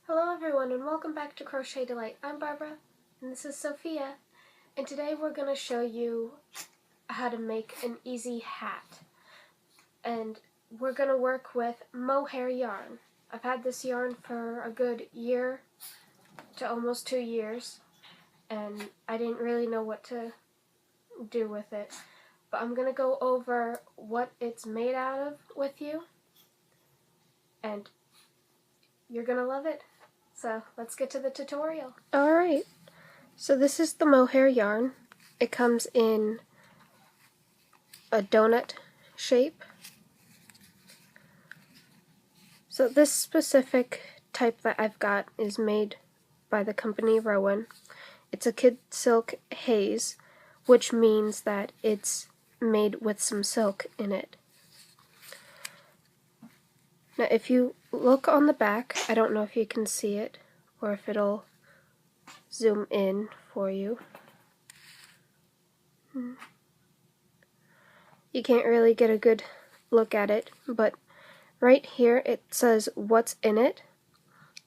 Hello everyone and welcome back to Crochet Delight. I'm Barbara and this is Sophia, and today we're going to show you how to make an easy hat. And we're going to work with Mohair Yarn. I've had this yarn for a good year to almost 2 years and I didn't really know what to do with it. But I'm going to go over what it's made out of with you and you're going to love it. So let's get to the tutorial. Alright, so this is the Mohair yarn. It comes in a donut shape. So this specific type that I've got is made by the company Rowan. It's a kid silk haze, which means that it's made with some silk in it. Now if you look on the back, I don't know if you can see it or if it'll zoom in for you. You can't really get a good look at it, but right here it says what's in it.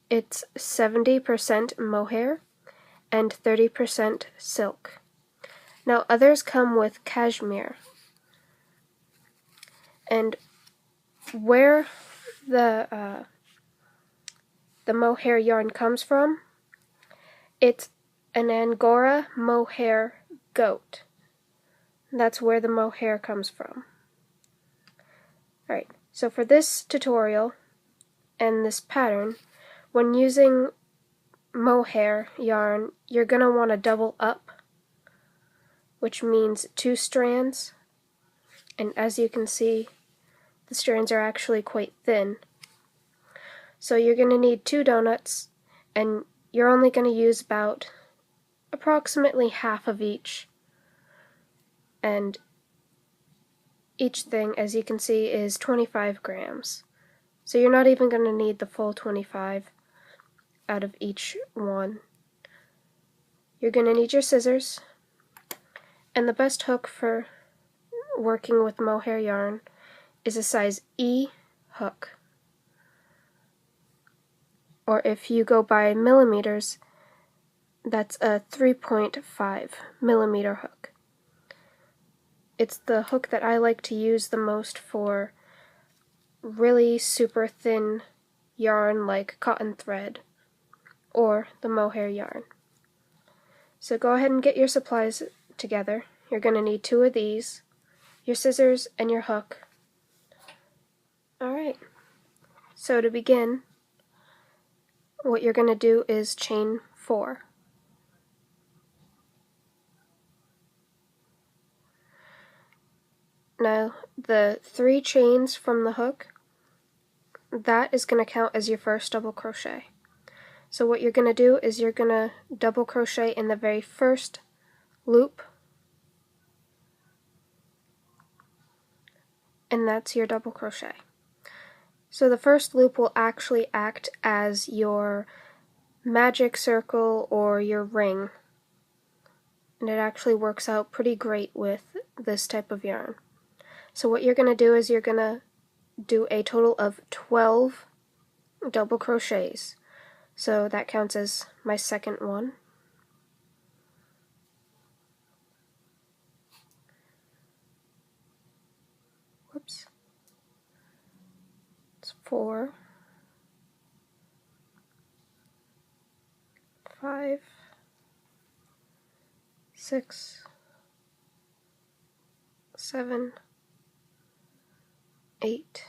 It's 70% mohair and 30% silk. Now others come with cashmere. And where the mohair yarn comes from, it's an angora mohair goat. That's where the mohair comes from. Alright, so for this tutorial and this pattern, when using mohair yarn, you're going to want to double up, which means 2 strands. And as you can see, the strands are actually quite thin. So you're going to need 2 donuts, and you're only going to use about approximately half of each. And each thing, as you can see, is 25 grams. So you're not even going to need the full 25 out of each one. You're going to need your scissors, and the best hook for working with mohair yarn is a size E hook. Or if you go by millimeters, that's a 3.5 millimeter hook. It's the hook that I like to use the most for really super thin yarn like cotton thread or the mohair yarn. So go ahead and get your supplies together. You're going to need 2 of these, your scissors, and your hook. Alright, so to begin, what you're going to do is chain 4. Now, the 3 chains from the hook, that is going to count as your first double crochet. So what you're going to do is you're going to double crochet in the very first loop, and that's your double crochet. So the first loop will actually act as your magic circle or your ring, and it actually works out pretty great with this type of yarn. So what you're going to do is you're going to do a total of 12 double crochets. So that counts as my second one. Whoops. It's 4, 5, 6, 7, 8,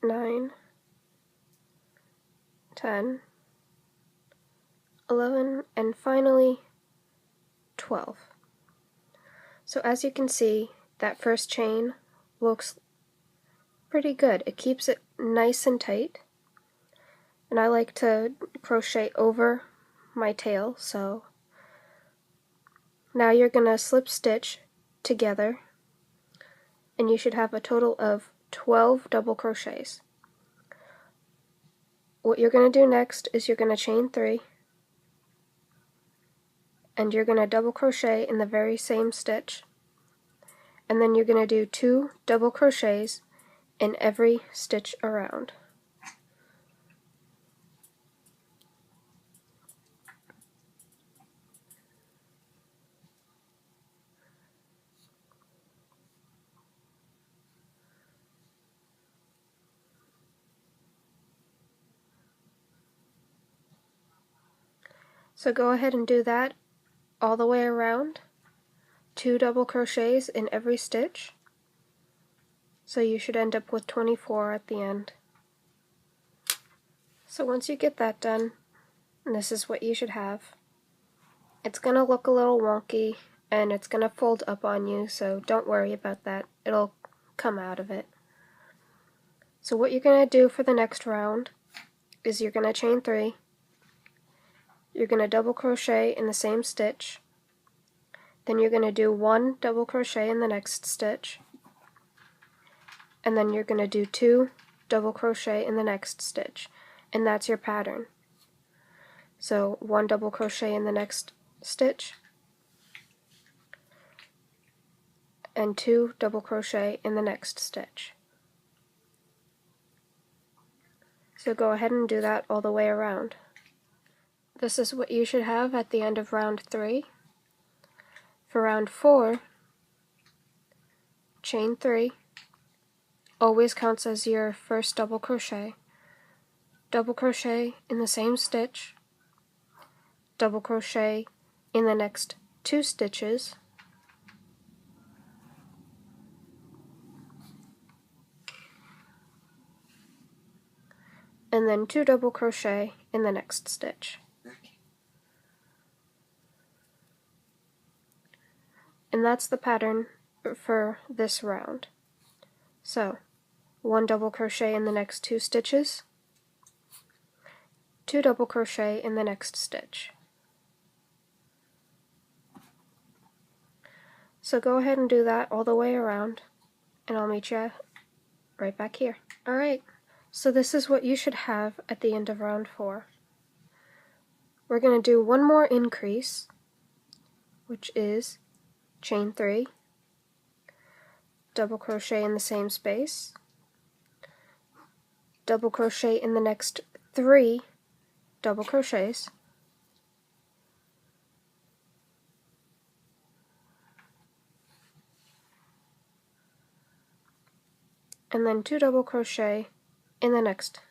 9, 10, 11, and finally 12. So as you can see, that first chain looks pretty good. It keeps it nice and tight, and I like to crochet over my tail, so now you're going to slip stitch together, and you should have a total of 12 double crochets. What you're going to do next is you're going to chain 3, and you're going to double crochet in the very same stitch, and then you're going to do 2 double crochets in every stitch around. So go ahead and do that all the way around, 2 double crochets in every stitch, so you should end up with 24 at the end. So once you get that done, this is what you should have. It's going to look a little wonky and it's going to fold up on you, so don't worry about that. It'll come out of it. So what you're going to do for the next round is you're going to chain 3. You're going to double crochet in the same stitch. Then you're going to do 1 double crochet in the next stitch. And then you're going to do 2 double crochet in the next stitch. And that's your pattern. So 1 double crochet in the next stitch, and 2 double crochet in the next stitch. So go ahead and do that all the way around. This is what you should have at the end of round 3. For round 4, chain 3, always counts as your first double crochet in the same stitch, double crochet in the next 2 stitches, and then 2 double crochet in the next stitch. And that's the pattern for this round. So 1 double crochet in the next 2 stitches, 2 double crochet in the next stitch. So go ahead and do that all the way around, and I'll meet you right back here. Alright, so this is what you should have at the end of round 4. We're going to do one more increase, which is chain 3, double crochet in the same space, double crochet in the next 3 double crochets, and then 2 double crochet in the next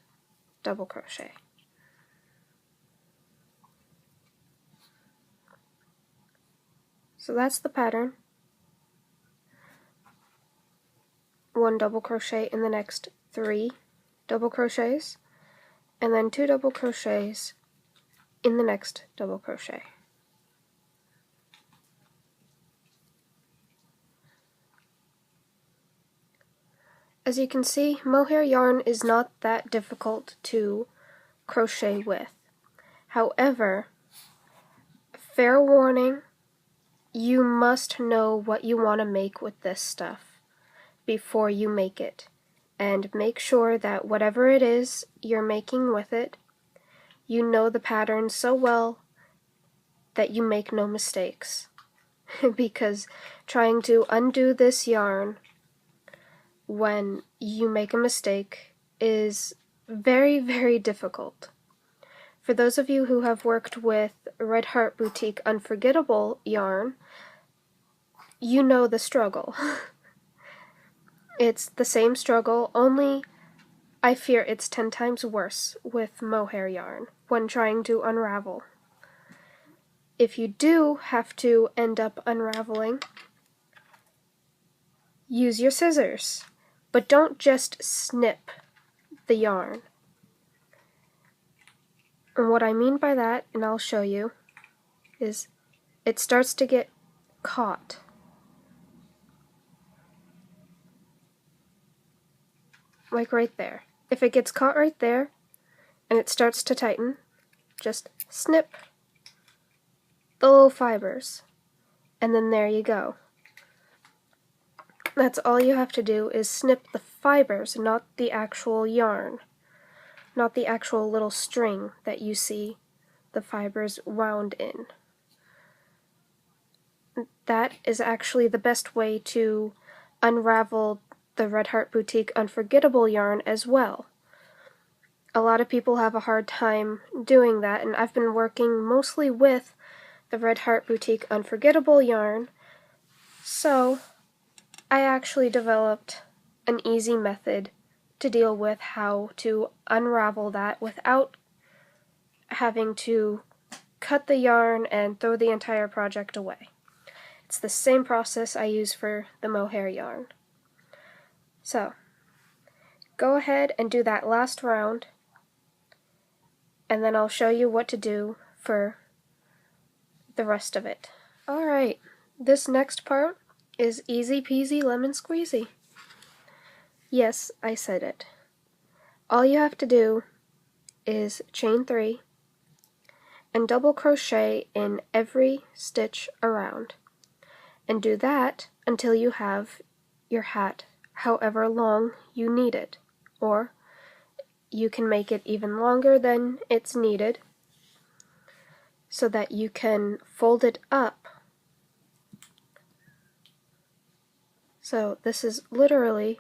double crochet. So that's the pattern. 1 double crochet in the next 3 double crochets, and then 2 double crochets in the next double crochet. As you can see, mohair yarn is not that difficult to crochet with. However, fair warning, you must know what you want to make with this stuff before you make it, and make sure that whatever it is you're making with it, you know the pattern so well that you make no mistakes. Because trying to undo this yarn when you make a mistake is very, very difficult. For those of you who have worked with Red Heart Boutique Unforgettable yarn, you know the struggle. It's the same struggle, only I fear it's 10 times worse with mohair yarn when trying to unravel. If you do have to end up unraveling, use your scissors, but don't just snip the yarn. And what I mean by that, and I'll show you, is it starts to get caught. Like right there. If it gets caught right there, and it starts to tighten, just snip the little fibers, and then there you go. That's all you have to do, is snip the fibers, not the actual yarn, not the actual little string that you see the fibers wound in. That is actually the best way to unravel the Red Heart Boutique Unforgettable yarn as well. A lot of people have a hard time doing that, and I've been working mostly with the Red Heart Boutique Unforgettable yarn, so I actually developed an easy method to deal with how to unravel that without having to cut the yarn and throw the entire project away. It's the same process I use for the Mohair yarn. So, go ahead and do that last round, and then I'll show you what to do for the rest of it. Alright, this next part is easy peasy lemon squeezy. Yes, I said it. All you have to do is chain 3 and double crochet in every stitch around, and do that until you have your hat however long you need it, or you can make it even longer than it's needed so that you can fold it up. So this is literally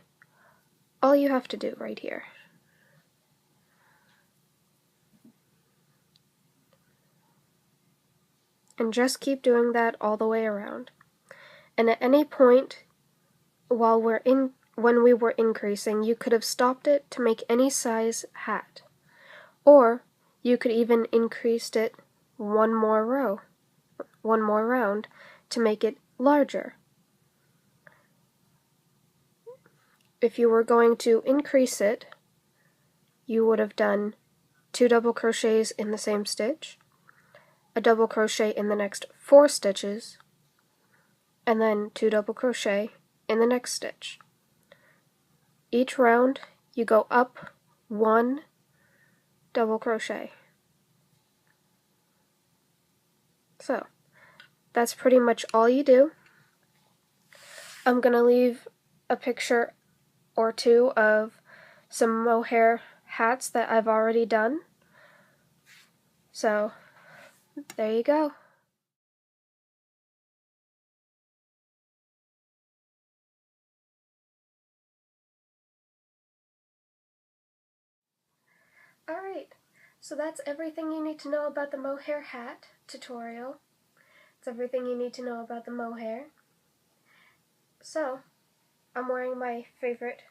all you have to do right here. And just keep doing that all the way around. And at any point when we were increasing, you could have stopped it to make any size hat. Or you could even increased it one more round to make it larger. If you were going to increase it, you would have done 2 double crochets in the same stitch, a double crochet in the next 4 stitches, and then 2 double crochet in the next stitch. Each round you go up 1 double crochet. So that's pretty much all you do. I'm gonna leave a picture or 2 of some mohair hats that I've already done. So there you go. Alright, so that's everything you need to know about the mohair hat tutorial. It's everything you need to know about the mohair. So, I'm wearing my favorite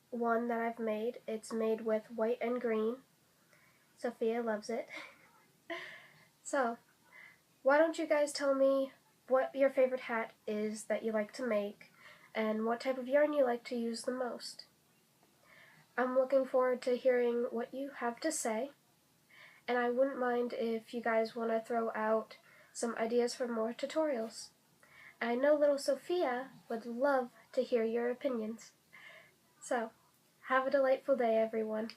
one that I've made. It's made with white and green. Sophia loves it. So, why don't you guys tell me what your favorite hat is that you like to make, and what type of yarn you like to use the most. I'm looking forward to hearing what you have to say, and I wouldn't mind if you guys want to throw out some ideas for more tutorials. I know little Sophia would love to hear your opinions. So, have a delightful day, everyone.